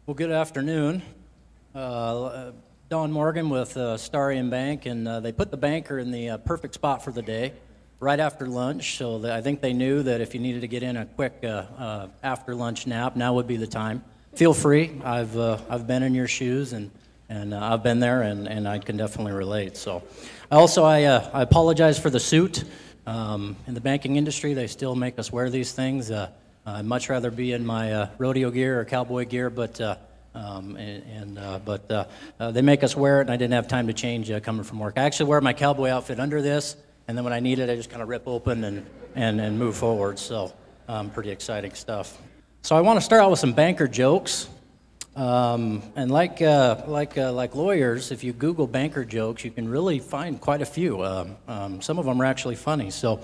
Well, good afternoon. Don Morgan with Starian Bank, and they put the banker in the perfect spot for the day, right after lunch. So I think they knew that if you needed to get in a quick after lunch nap, now would be the time. Feel free. I've been in your shoes, and I've been there, and I can definitely relate. So, I apologize for the suit. In the banking industry, they still make us wear these things. I'd much rather be in my rodeo gear or cowboy gear, but they make us wear it, and I didn't have time to change coming from work. I actually wear my cowboy outfit under this, and then when I need it, I just kind of rip open and move forward. So, pretty exciting stuff. So I want to start out with some banker jokes, and like lawyers, if you Google banker jokes, you can really find quite a few. Some of them are actually funny. So.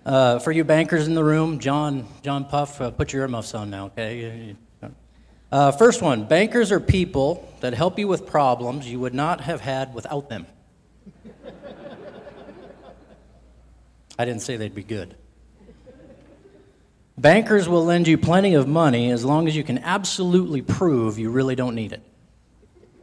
For you bankers in the room, John Puff, put your earmuffs on now, okay? First one, bankers are people that help you with problems you would not have had without them. I didn't say they'd be good. Bankers will lend you plenty of money as long as you can absolutely prove you really don't need it.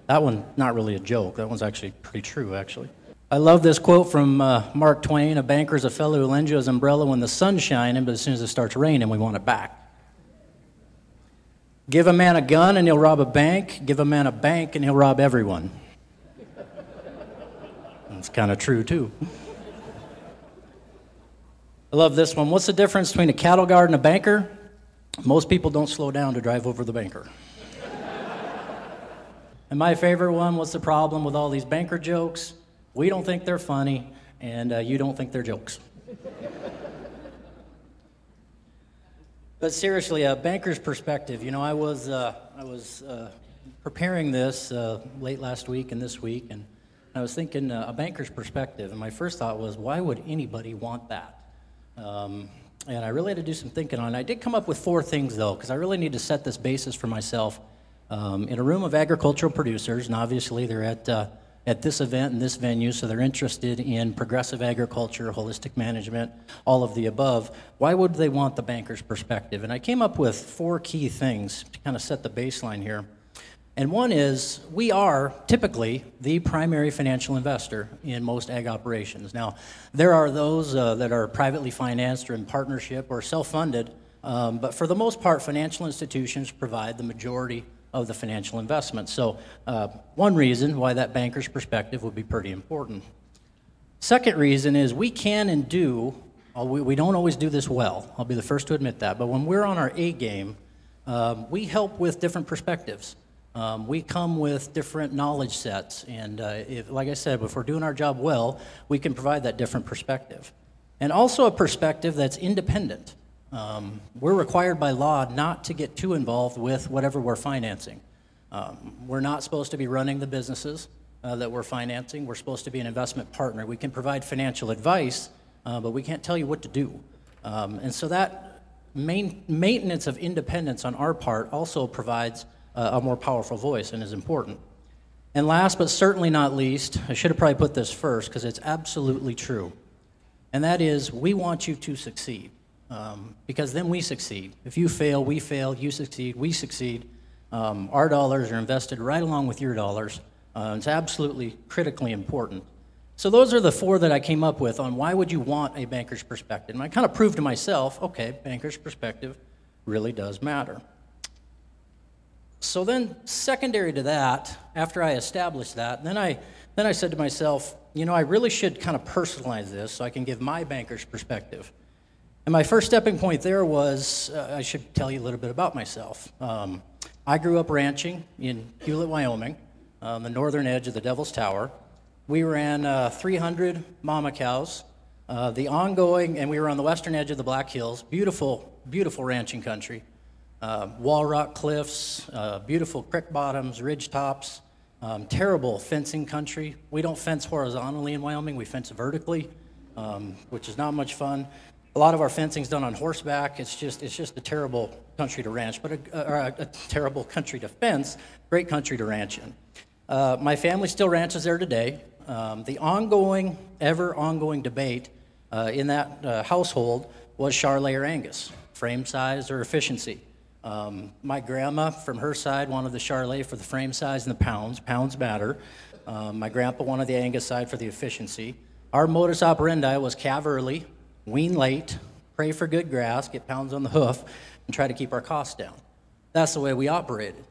That one's not really a joke. That one's actually pretty true, actually. I love this quote from Mark Twain: a banker's a fellow who lends you his umbrella when the sun's shining, but as soon as it starts raining, we want it back. Give a man a gun and he'll rob a bank. Give a man a bank and he'll rob everyone. That's kind of true, too. I love this one. What's the difference between a cattle guard and a banker? Most people don't slow down to drive over the banker. And my favorite one, what's the problem with all these banker jokes? We don't think they're funny, and you don't think they're jokes. But seriously, a banker's perspective. You know, I was preparing this late last week and this week, and I was thinking a banker's perspective, and my first thought was, why would anybody want that? And I really had to do some thinking on it. I did come up with 4 things, though, because I really need to set this basis for myself. In a room of agricultural producers, and obviously they're at this event and this venue, so they're interested in progressive agriculture, holistic management, all of the above. Why would they want the banker's perspective? And I came up with 4 key things to kind of set the baseline here. And one is, we are typically the primary financial investor in most ag operations. Now, there are those that are privately financed or in partnership or self-funded, but for the most part, financial institutions provide the majority of the financial investment. So one reason why that banker's perspective would be pretty important. Second reason is we can and do, we don't always do this well, I'll be the first to admit that, but when we're on our A game, we help with different perspectives. We come with different knowledge sets, and like I said, if we're doing our job well, we can provide that different perspective. And also a perspective that's independent. We're required by law not to get too involved with whatever we're financing. We're not supposed to be running the businesses that we're financing. We're supposed to be an investment partner. We can provide financial advice, but we can't tell you what to do. And so that maintenance of independence on our part also provides a more powerful voice and is important. And last but certainly not least, I should have probably put this first because it's absolutely true, and that is we want you to succeed. Because then we succeed. If you fail, we fail. You succeed, we succeed. Our dollars are invested right along with your dollars. It's absolutely critically important. So those are the 4 that I came up with on why would you want a banker's perspective. And I kind of proved to myself, okay, banker's perspective really does matter. So then secondary to that, after I established that, then I said to myself, you know, I really should kind of personalize this so I can give my banker's perspective. And my first stepping point there was, I should tell you a little bit about myself. I grew up ranching in Hewlett, Wyoming, on the northern edge of the Devil's Tower. We ran 300 mama cows. And we were on the western edge of the Black Hills. Beautiful, beautiful ranching country. Wall rock cliffs, beautiful creek bottoms, ridge tops, terrible fencing country. We don't fence horizontally in Wyoming, we fence vertically, which is not much fun. A lot of our fencing's done on horseback. It's just a terrible country to ranch, but a terrible country to fence, great country to ranch in. My family still ranches there today. The ever ongoing debate in that household was Charolais or Angus, frame size or efficiency. My grandma, from her side, wanted the Charlet for the frame size and the pounds. Pounds matter. My grandpa wanted the Angus side for the efficiency. Our modus operandi was calve early, wean late, pray for good grass, get pounds on the hoof, and try to keep our costs down. That's the way we operated.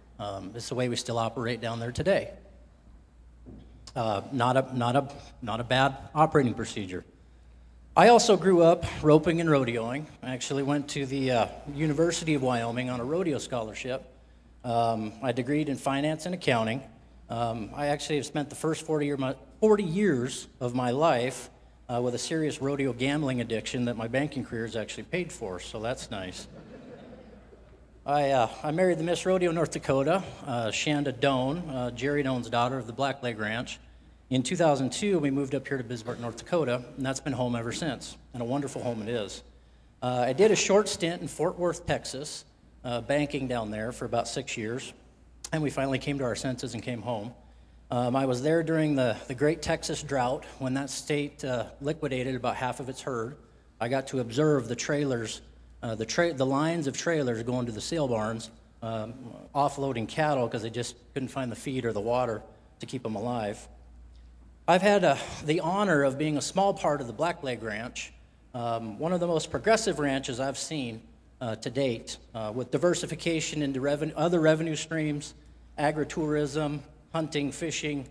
It's the way we still operate down there today. Not a bad operating procedure. I also grew up roping and rodeoing. I actually went to the University of Wyoming on a rodeo scholarship. I degreed in finance and accounting. I actually have spent the first 40 years of my life with a serious rodeo gambling addiction that my banking career has actually paid for, so that's nice. I married the Miss Rodeo North Dakota, Shanda Doan, Jerry Doan's daughter of the Blackleg Ranch. In 2002, we moved up here to Bismarck, North Dakota, and that's been home ever since, and a wonderful home it is. I did a short stint in Fort Worth, Texas, banking down there for about 6 years, and we finally came to our senses and came home. I was there during the Great Texas Drought when that state liquidated about half of its herd. I got to observe the trailers, the lines of trailers going to the sale barns, offloading cattle because they just couldn't find the feed or the water to keep them alive. I've had the honor of being a small part of the Blackleg Ranch, one of the most progressive ranches I've seen to date, with diversification into other revenue streams, agritourism, hunting, fishing,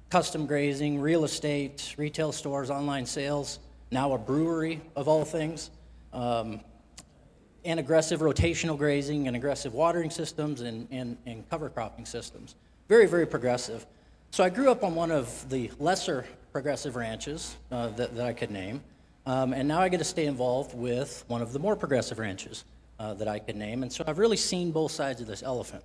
custom grazing, real estate, retail stores, online sales, now a brewery of all things, and aggressive rotational grazing and aggressive watering systems and cover cropping systems. Very, very progressive. So I grew up on one of the lesser progressive ranches that I could name, and now I get to stay involved with one of the more progressive ranches that I could name, and so I've really seen both sides of this elephant.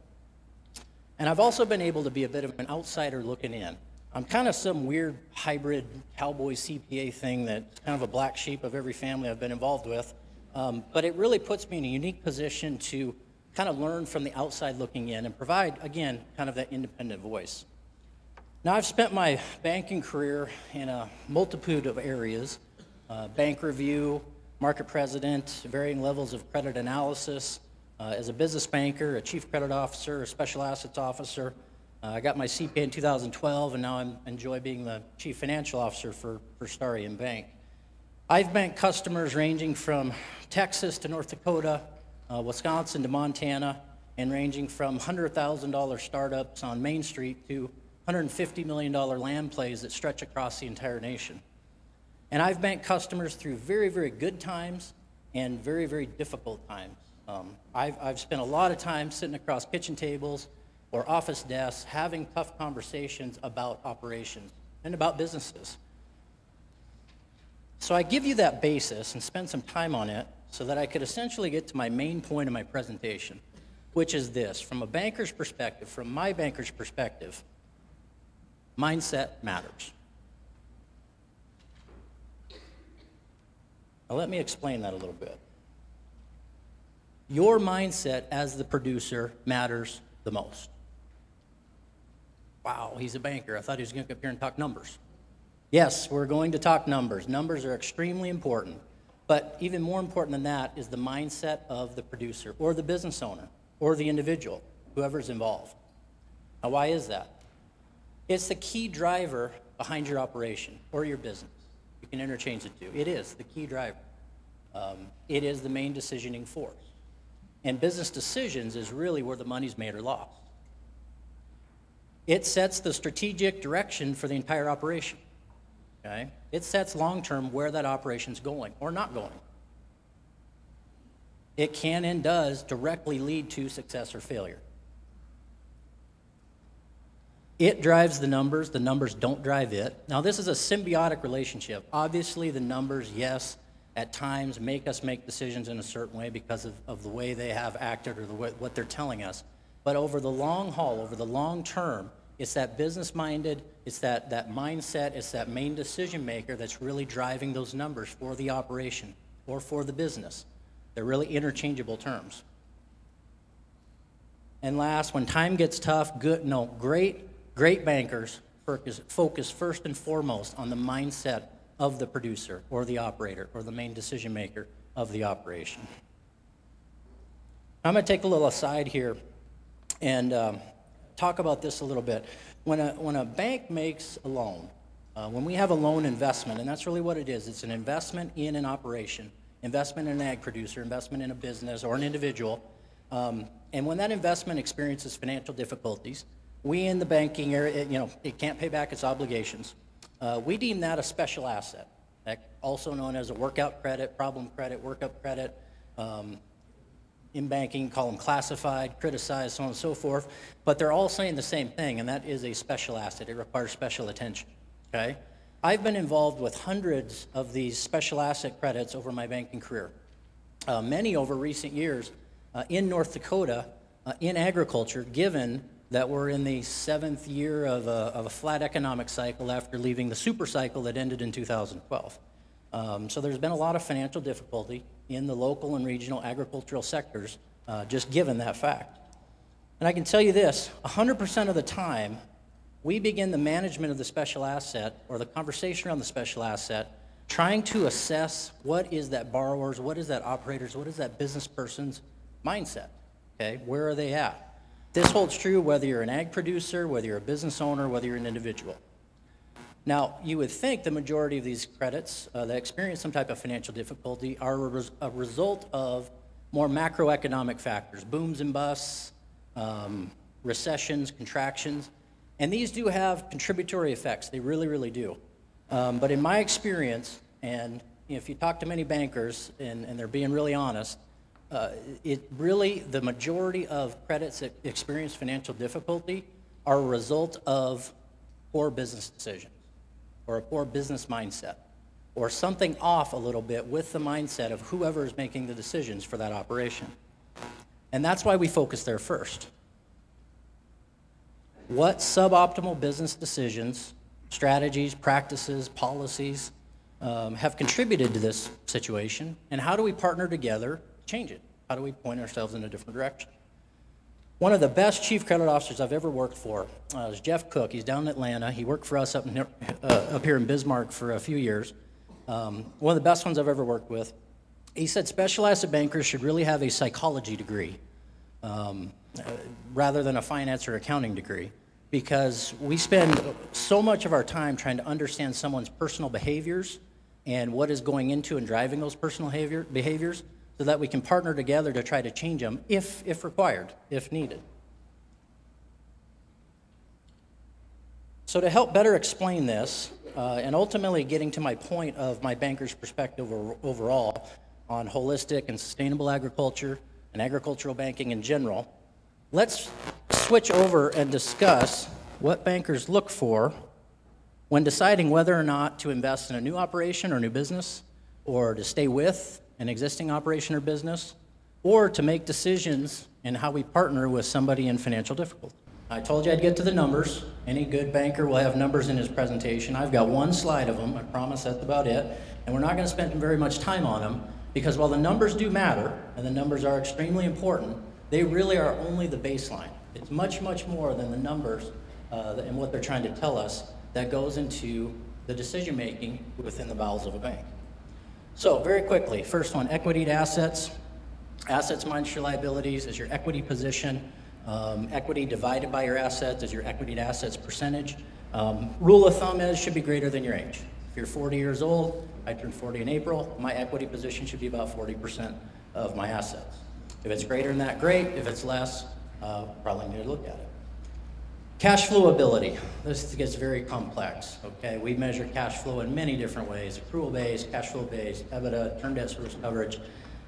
And I've also been able to be a bit of an outsider looking in. I'm kind of some weird hybrid cowboy CPA thing that's kind of a black sheep of every family I've been involved with, but it really puts me in a unique position to kind of learn from the outside looking in and provide, again, kind of that independent voice. Now, I've spent my banking career in a multitude of areas, bank review, market president, varying levels of credit analysis, as a business banker, a chief credit officer, a special assets officer. I got my CPA in 2012, and now I enjoy being the chief financial officer for Starry & Bank. I've banked customers ranging from Texas to North Dakota, Wisconsin to Montana, and ranging from $100,000 startups on Main Street to $150 million land plays that stretch across the entire nation. And I've banked customers through very, very good times and very, very difficult times. I've spent a lot of time sitting across kitchen tables or office desks having tough conversations about operations and about businesses. So I give you that basis and spend some time on it so that I could essentially get to my main point of my presentation, which is this: from a banker's perspective, from my banker's perspective, mindset matters. Now let me explain that a little bit. Your mindset as the producer matters the most. Wow, he's a banker. I thought he was going to come up here and talk numbers. Yes, we're going to talk numbers. Numbers are extremely important. But even more important than that is the mindset of the producer or the business owner or the individual, whoever's involved. Now, why is that? It's the key driver behind your operation or your business. You can interchange the two. It is the key driver. It is the main decisioning force. And business decisions is really where the money's made or lost. It sets the strategic direction for the entire operation. Okay? It sets long-term where that operation's going or not going. It can and does directly lead to success or failure. It drives the numbers don't drive it. Now, this is a symbiotic relationship. Obviously, the numbers, yes, at times make us make decisions in a certain way because of the way they have acted or what they're telling us. But over the long haul, over the long term, it's that business-minded, it's that mindset, it's that main decision maker that's really driving those numbers for the operation or for the business. They're really interchangeable terms. And last, when time gets tough, great bankers focus first and foremost on the mindset of the producer or the operator or the main decision maker of the operation. I'm going to take a little aside here and talk about this a little bit. When a bank makes a loan, when we have a loan investment, and that's really what it is, it's an investment in an operation, investment in an ag producer, investment in a business or an individual, and when that investment experiences financial difficulties, we in the banking area, it can't pay back its obligations. We deem that a special asset, also known as a workout credit, problem credit, workup credit. In banking, call them classified, criticized, so on and so forth. But they're all saying the same thing, and that is a special asset. It requires special attention, okay? I've been involved with hundreds of these special asset credits over my banking career, many over recent years in North Dakota in agriculture, given that we're in the 7th year of a flat economic cycle after leaving the super cycle that ended in 2012. So there's been a lot of financial difficulty in the local and regional agricultural sectors, just given that fact. And I can tell you this, 100% of the time, we begin the management of the special asset, or the conversation around the special asset, trying to assess what is that borrower's, what is that operator's, what is that business person's mindset, okay? Where are they at? This holds true whether you're an ag producer, whether you're a business owner, whether you're an individual. Now, you would think the majority of these credits that experience some type of financial difficulty are a result of more macroeconomic factors, booms and busts, recessions, contractions, and these do have contributory effects. They really, really do. But in my experience, and if you talk to many bankers and they're being really honest, the majority of credits that experience financial difficulty are a result of poor business decisions, or a poor business mindset, or something off a little bit with the mindset of whoever is making the decisions for that operation. And that's why we focus there first. What suboptimal business decisions, strategies, practices, policies have contributed to this situation, and how do we partner together to change it? How do we point ourselves in a different direction? One of the best chief credit officers I've ever worked for is Jeff Cook. He's down in Atlanta. He worked for us up here in Bismarck for a few years. One of the best ones I've ever worked with. He said special asset bankers should really have a psychology degree rather than a finance or accounting degree, because we spend so much of our time trying to understand someone's personal behaviors and what is going into and driving those personal behaviors, so that we can partner together to try to change them if required, if needed. So to help better explain this, and ultimately getting to my point of my banker's perspective overall on holistic and sustainable agriculture and agricultural banking in general, let's switch over and discuss what bankers look for when deciding whether or not to invest in a new operation or new business, or to stay with an existing operation or business, or to make decisions in how we partner with somebody in financial difficulty. I told you I'd get to the numbers. Any good banker will have numbers in his presentation. I've got one slide of them. I promise that's about it. And we're not going to spend very much time on them, because while the numbers do matter, and the numbers are extremely important, they really are only the baseline. It's much, much more than the numbers and what they're trying to tell us that goes into the decision making within the bowels of a bank. So very quickly, first one, equity to assets. Assets minus your liabilities is your equity position. Equity divided by your assets is your equity to assets percentage. Rule of thumb is should be greater than your age. If you're 40 years old, I turned 40 in April, my equity position should be about 40% of my assets. If it's greater than that, great. If it's less, probably need to look at it. Cash flow ability. This gets very complex, okay? We measure cash flow in many different ways: accrual-based, cash flow-based, EBITDA, term debt service coverage.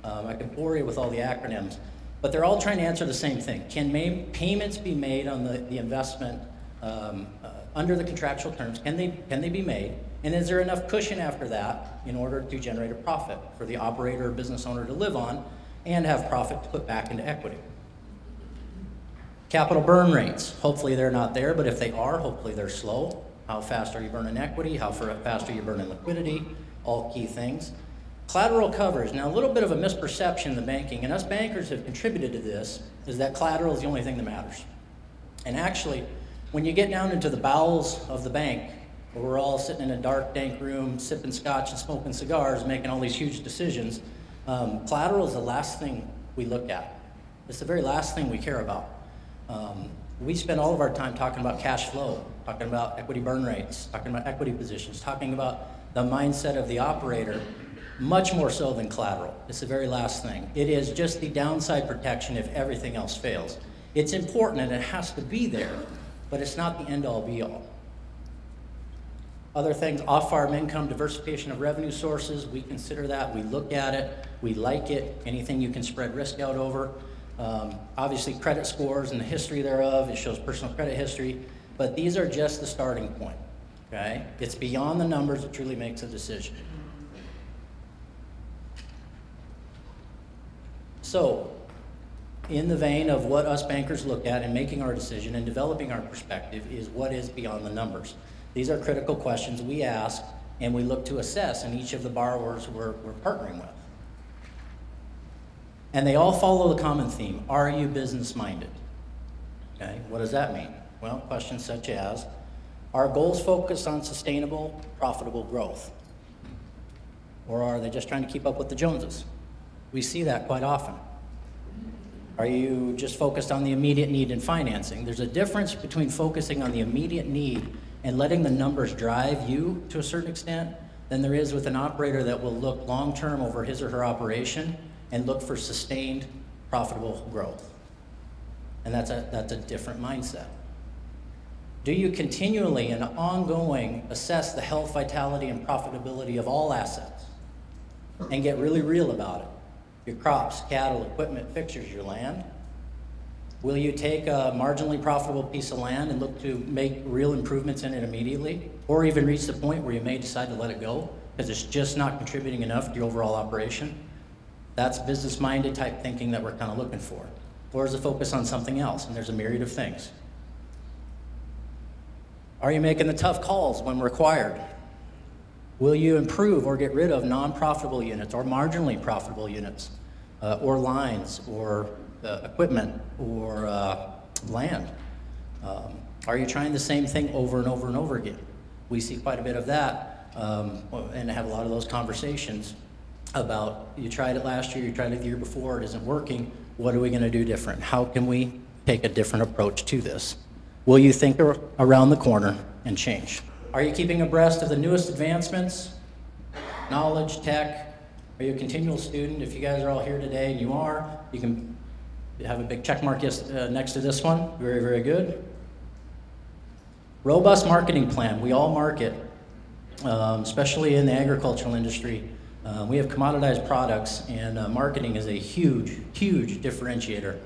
I could bore you with all the acronyms, but they're all trying to answer the same thing. Can payments be made on the investment under the contractual terms? Can they be made? And is there enough cushion after that in order to generate a profit for the operator or business owner to live on and have profit to put back into equity? Capital burn rates, hopefully they're not there, but if they are, hopefully they're slow. How fast are you burning equity? How fast are you burning liquidity? All key things. Collateral coverage. Now, a little bit of a misperception in the banking, and us bankers have contributed to this, is that collateral is the only thing that matters. And actually, when you get down into the bowels of the bank, where we're all sitting in a dark, dank room, sipping scotch and smoking cigars, making all these huge decisions, collateral is the last thing we look at. It's the very last thing we care about. We spend all of our time talking about cash flow, talking about equity burn rates, talking about equity positions, talking about the mindset of the operator, much more so than collateral. It's the very last thing. It is just the downside protection if everything else fails. It's important and it has to be there, but it's not the end-all be-all. Other things, off-farm income, diversification of revenue sources, we consider that, we look at it, we like it, anything you can spread risk out over. Obviously credit scores and the history thereof, it shows personal credit history, but these are just the starting point, okay? It's beyond the numbers that truly makes a decision. So, in the vein of what us bankers look at in making our decision and developing our perspective is what is beyond the numbers. These are critical questions we ask and we look to assess in each of the borrowers we're partnering with. And they all follow the common theme, are you business-minded? Okay, what does that mean? Well, questions such as, are goals focused on sustainable, profitable growth? Or are they just trying to keep up with the Joneses? We see that quite often. Are you just focused on the immediate need in financing? There's a difference between focusing on the immediate need and letting the numbers drive you to a certain extent than there is with an operator that will look long-term over his or her operation and look for sustained, profitable growth. And that's a different mindset. Do you continually and ongoing assess the health, vitality, and profitability of all assets and get really real about it? Your crops, cattle, equipment, fixtures, your land? Will you take a marginally profitable piece of land and look to make real improvements in it immediately? Or even reach the point where you may decide to let it go because it's just not contributing enough to your overall operation? That's business-minded type thinking that we're kind of looking for. Or is the focus on something else? And there's a myriad of things. Are you making the tough calls when required? Will you improve or get rid of non-profitable units or marginally profitable units or lines or equipment or land? Are you trying the same thing over and over and over again? We see quite a bit of that and have a lot of those conversations about you tried it last year, you tried it the year before, it isn't working. What are we going to do different? How can we take a different approach to this? Will you think around the corner and change? Are you keeping abreast of the newest advancements, knowledge, tech? Are you a continual student? If you guys are all here today and you are, you can have a big check mark next to this one. Very, very good. Robust marketing plan. We all market, especially in the agricultural industry. We have commoditized products, and marketing is a huge, huge differentiator.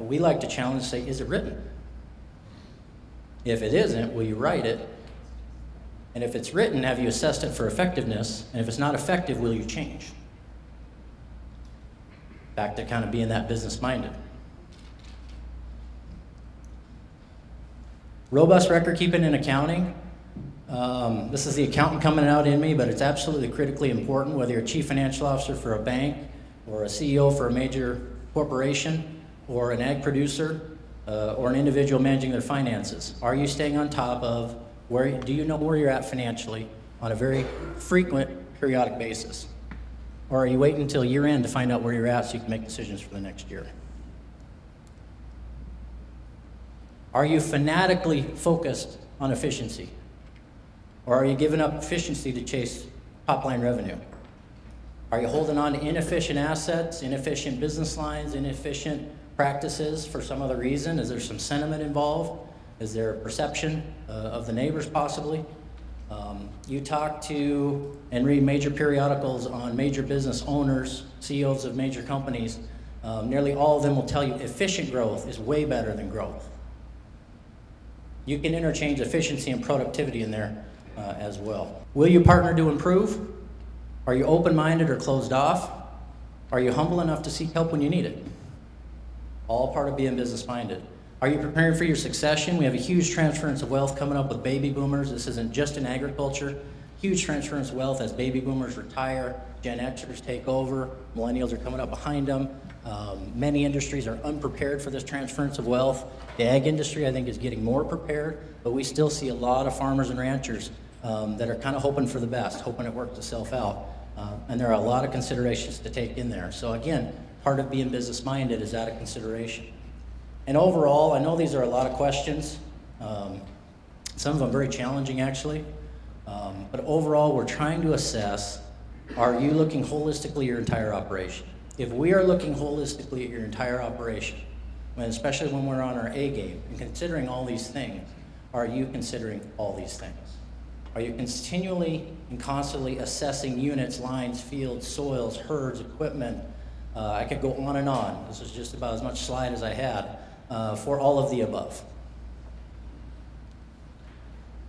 We like to challenge, say, is it written? If it isn't, will you write it? And if it's written, have you assessed it for effectiveness? And if it's not effective, will you change? Back to kind of being that business-minded. Robust record keeping and accounting. This is the accountant coming out in me, but it's absolutely critically important, whether you're a chief financial officer for a bank or a CEO for a major corporation or an ag producer or an individual managing their finances. Are you staying on top of do you know where you're at financially on a very frequent, periodic basis? Or are you waiting until year end to find out where you're at so you can make decisions for the next year? Are you fanatically focused on efficiency? Or are you giving up efficiency to chase top-line revenue? Are you holding on to inefficient assets, inefficient business lines, inefficient practices for some other reason? Is there some sentiment involved? Is there a perception of the neighbors possibly? You talk to and read major periodicals on major business owners, CEOs of major companies. Nearly all of them will tell you efficient growth is way better than growth. You can interchange efficiency and productivity in there as well. Will you partner to improve? Are you open-minded or closed off? Are you humble enough to seek help when you need it? All part of being business-minded. Are you preparing for your succession? We have a huge transference of wealth coming up with baby boomers. This isn't just in agriculture. Huge transference of wealth as baby boomers retire, Gen Xers take over, millennials are coming up behind them. Many industries are unprepared for this transference of wealth. The ag industry, I think, is getting more prepared, but we still see a lot of farmers and ranchers that are kind of hoping for the best, hoping it works itself out. And there are a lot of considerations to take in there. So again, part of being business-minded is out of consideration. And overall, I know these are a lot of questions. Some of them very challenging, actually. But overall, we're trying to assess, are you looking holistically at your entire operation? If we are looking holistically at your entire operation, especially when we're on our A game, and considering all these things, are you considering all these things? Are you continually and constantly assessing units, lines, fields, soils, herds, equipment? I could go on and on. This is just about as much slide as I had for all of the above.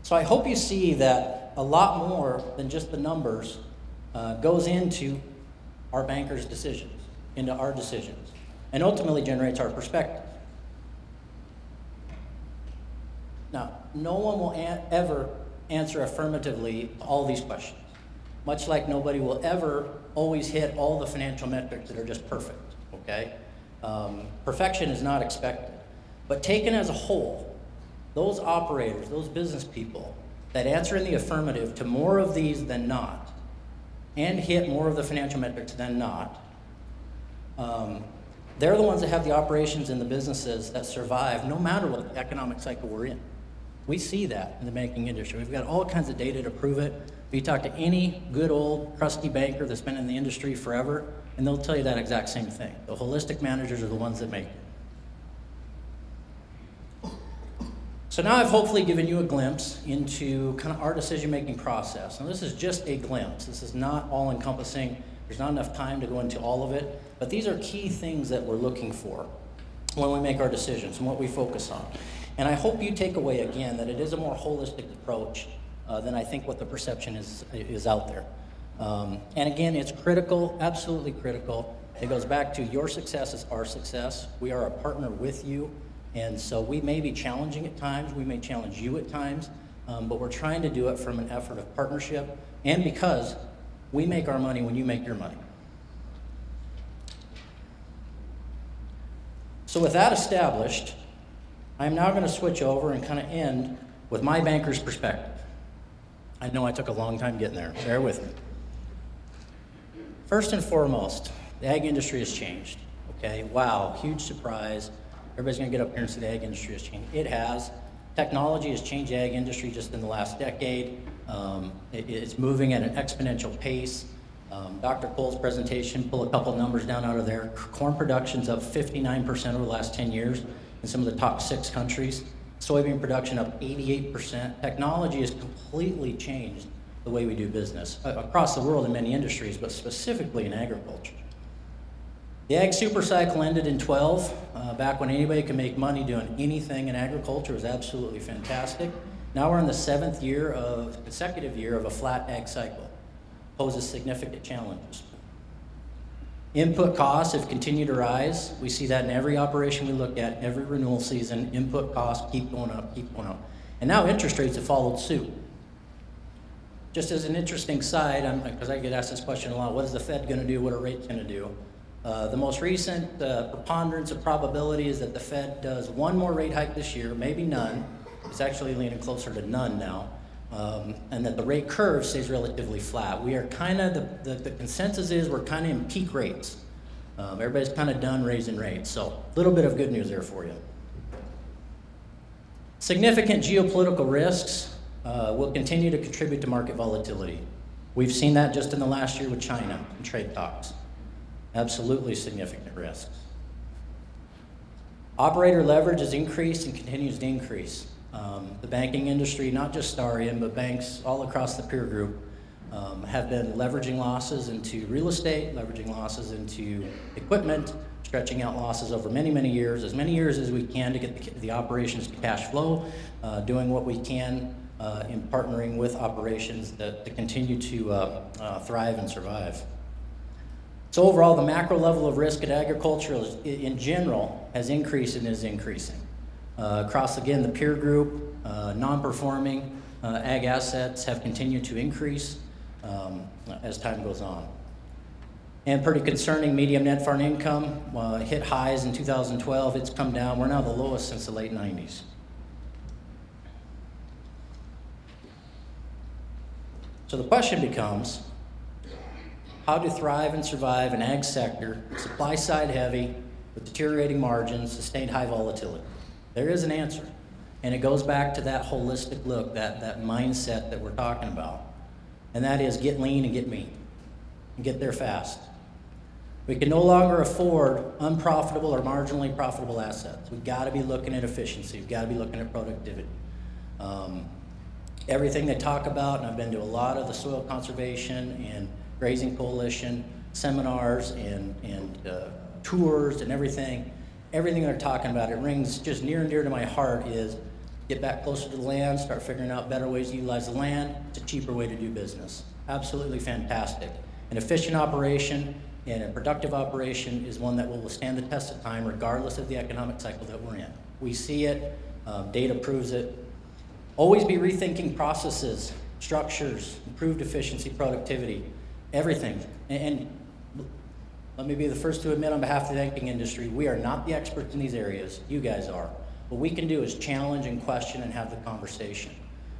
So I hope you see that a lot more than just the numbers goes into our bankers' decisions, into our decisions, and ultimately generates our perspective. Now, no one will ever answer affirmatively all these questions, much like nobody will ever always hit all the financial metrics that are just perfect, okay? Perfection is not expected. But taken as a whole, those operators, those business people that answer in the affirmative to more of these than not, and hit more of the financial metrics than not, they're the ones that have the operations and the businesses that survive no matter what the economic cycle we're in. We see that in the banking industry. We've got all kinds of data to prove it. If you talk to any good old crusty banker that's been in the industry forever, and they'll tell you that exact same thing. The holistic managers are the ones that make it. So now I've hopefully given you a glimpse into kind of our decision-making process. Now this is just a glimpse. This is not all-encompassing. There's not enough time to go into all of it, but these are key things that we're looking for when we make our decisions and what we focus on. And I hope you take away, again, that it is a more holistic approach than I think what the perception is out there. And again, it's critical, absolutely critical. It goes back to your success is our success. We are a partner with you. And so we may be challenging at times, we may challenge you at times, but we're trying to do it from an effort of partnership and because we make our money when you make your money. So with that established, I'm now going to switch over and kind of end with my banker's perspective. I know I took a long time getting there. Bear with me. First and foremost, the ag industry has changed. Okay, wow, huge surprise. Everybody's going to get up here and say the ag industry has changed. It has. Technology has changed the ag industry just in the last decade. It's moving at an exponential pace. Dr. Cole's presentation, pull a couple numbers down out of there. Corn production's up 59% over the last 10 years in some of the top 6 countries. Soybean production up 88%. Technology has completely changed the way we do business across the world in many industries, but specifically in agriculture. The ag super cycle ended in 12, back when anybody could make money doing anything in agriculture. It was absolutely fantastic. Now we're in the 7th consecutive year of a flat ag cycle. Poses significant challenges. Input costs have continued to rise. We see that in every operation we look at, every renewal season, input costs keep going up, keep going up. And now interest rates have followed suit. Just as an interesting side, because I get asked this question a lot, what is the Fed going to do, what are rates going to do? The most recent preponderance of probability is that the Fed does one more rate hike this year, maybe none. It's actually leaning closer to none now. And that the rate curve stays relatively flat. We are kind of, the consensus is we're kind of in peak rates. Everybody's kind of done raising rates. So a little bit of good news there for you. Significant geopolitical risks will continue to contribute to market volatility. We've seen that just in the last year with China and trade talks. Absolutely significant risks. Operator leverage has increased and continues to increase. The banking industry, not just Starian, but banks all across the peer group have been leveraging losses into real estate, leveraging losses into equipment, stretching out losses over many, many years as we can to get the operations to cash flow, doing what we can in partnering with operations to continue to thrive and survive. So overall, the macro level of risk at agriculture in general has increased and is increasing. Across, again, the peer group, non-performing ag assets have continued to increase as time goes on. And pretty concerning, medium net farm income hit highs in 2012. It's come down. We're now the lowest since the late 90s. So the question becomes, how to thrive and survive an ag sector, supply side heavy, with deteriorating margins, sustained high volatility. There is an answer. And it goes back to that holistic look, that mindset that we're talking about. And that is get lean and get mean, and get there fast. We can no longer afford unprofitable or marginally profitable assets. We've got to be looking at efficiency. We've got to be looking at productivity. Everything they talk about, and I've been to a lot of the soil conservation and grazing coalition seminars and tours and everything they're talking about, it rings just near and dear to my heart is get back closer to the land, start figuring out better ways to utilize the land. It's a cheaper way to do business. Absolutely fantastic. An efficient operation and a productive operation is one that will withstand the test of time regardless of the economic cycle that we're in. We see it, data proves it. Always be rethinking processes, structures, improved efficiency, productivity, everything. And let me be the first to admit on behalf of the banking industry, we are not the experts in these areas. You guys are. What we can do is challenge and question and have the conversation.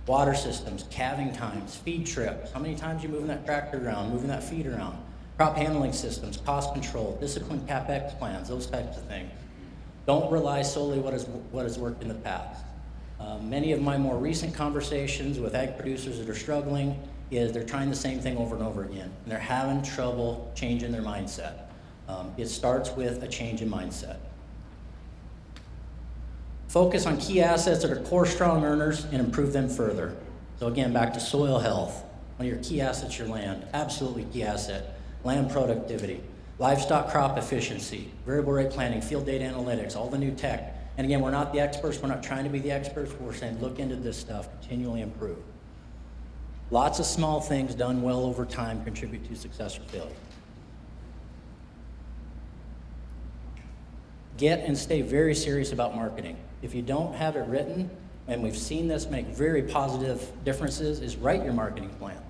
Water systems, calving times, feed trips, how many times you're moving that tractor around, moving that feed around, crop handling systems, cost control, disciplined CapEx plans, those types of things. Don't rely solely what has worked in the past. Many of my more recent conversations with ag producers that are struggling is they're trying the same thing over and over again, and they're having trouble changing their mindset. It starts with a change in mindset. Focus on key assets that are core strong earners and improve them further. So again, back to soil health. One of your key assets, your land, absolutely key asset. Land productivity, livestock crop efficiency, variable rate planning, field data analytics, all the new tech. And again, we're not the experts, we're not trying to be the experts, but we're saying look into this stuff, continually improve. Lots of small things done well over time contribute to success or failure. Get and stay very serious about marketing. If you don't have it written, and we've seen this make very positive differences, is write your marketing plan.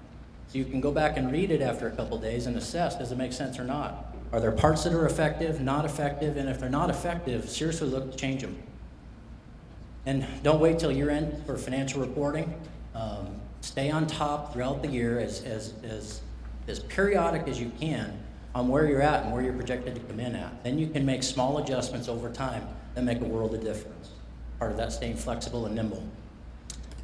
So you can go back and read it after a couple days and assess, does it make sense or not? Are there parts that are effective, not effective, and if they're not effective, seriously look to change them. And don't wait till year end for financial reporting. Stay on top throughout the year as periodic as you can on where you're at and where you're projected to come in at. Then you can make small adjustments over time that make a world of difference. Part of that staying flexible and nimble.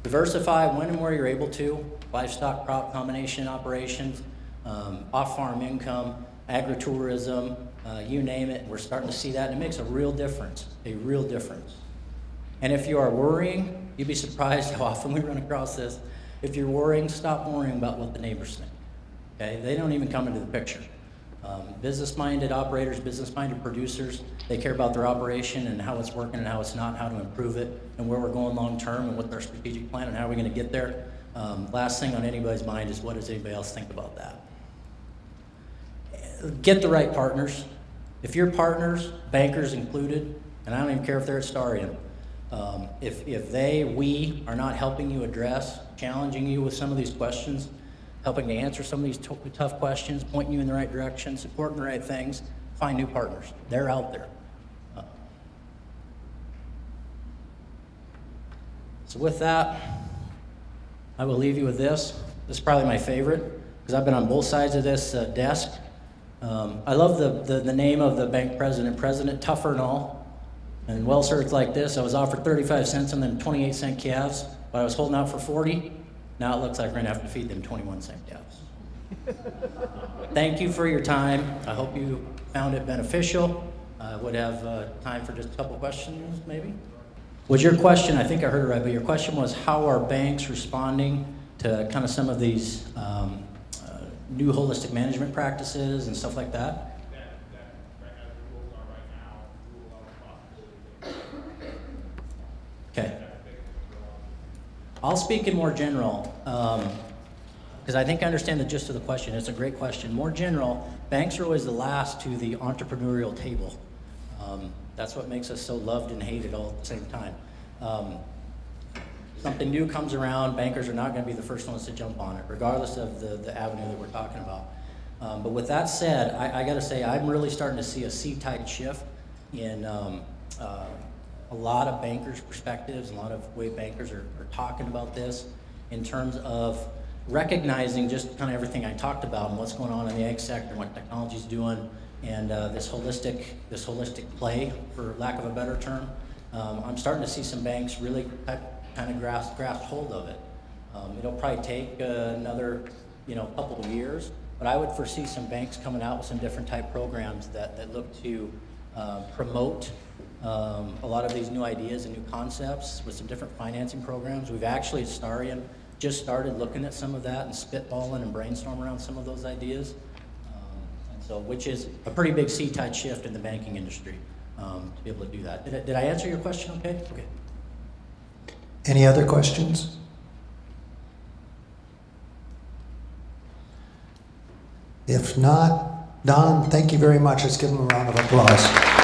Diversify when and where you're able to. Livestock crop combination operations, off-farm income, agritourism, you name it. We're starting to see that, and it makes a real difference, And if you are worrying, you'd be surprised how often we run across this. If you're worrying, stop worrying about what the neighbors think. Okay? They don't even come into the picture. Business-minded operators, business-minded producers, they care about their operation and how it's working and how it's not, how to improve it, and where we're going long-term and what their strategic plan and how we're going to get there. Last thing on anybody's mind is what does anybody else think about that? Get the right partners. If your partners, bankers included, and I don't even care if they're at Starium, if we are not helping you address, challenging you with some of these questions, helping to answer some of these tough questions, pointing you in the right direction, supporting the right things, find new partners. They're out there. So with that, I will leave you with this. This is probably my favorite, because I've been on both sides of this desk. I love the name of the bank president, President Tougher and all. And well, sir, it's like this. I was offered 35 cents on them 28-cent calves, but I was holding out for 40. Now it looks like we're gonna have to feed them 21-cent calves. Thank you for your time. I hope you found it beneficial. I would have time for just a couple questions, maybe. Was your question, I think I heard it right, but your question was how are banks responding to kind of some of these new holistic management practices and stuff like that? Okay. I'll speak in more general, because I think I understand the gist of the question. It's a great question. More general, banks are always the last to the entrepreneurial table. That's what makes us so loved and hated all at the same time. Something new comes around, bankers are not going to be the first ones to jump on it, regardless of the avenue that we're talking about. But with that said, I got to say, I'm really starting to see a sea-tide shift in a lot of bankers' perspectives, a lot of way bankers are talking about this in terms of recognizing just kind of everything I talked about and what's going on in the ag sector, what technology's doing, and this holistic play, for lack of a better term, I'm starting to see some banks really kind of grasp hold of it. It'll probably take another couple of years, but I would foresee some banks coming out with some different type programs that look to promote a lot of these new ideas and new concepts with some different financing programs. We've actually at Starion just started looking at some of that and spitballing and brainstorming around some of those ideas. And so, which is a pretty big sea-tide shift in the banking industry to be able to do that. Did I answer your question okay? Okay. Any other questions? If not, Don, thank you very much. Let's give him a round of applause.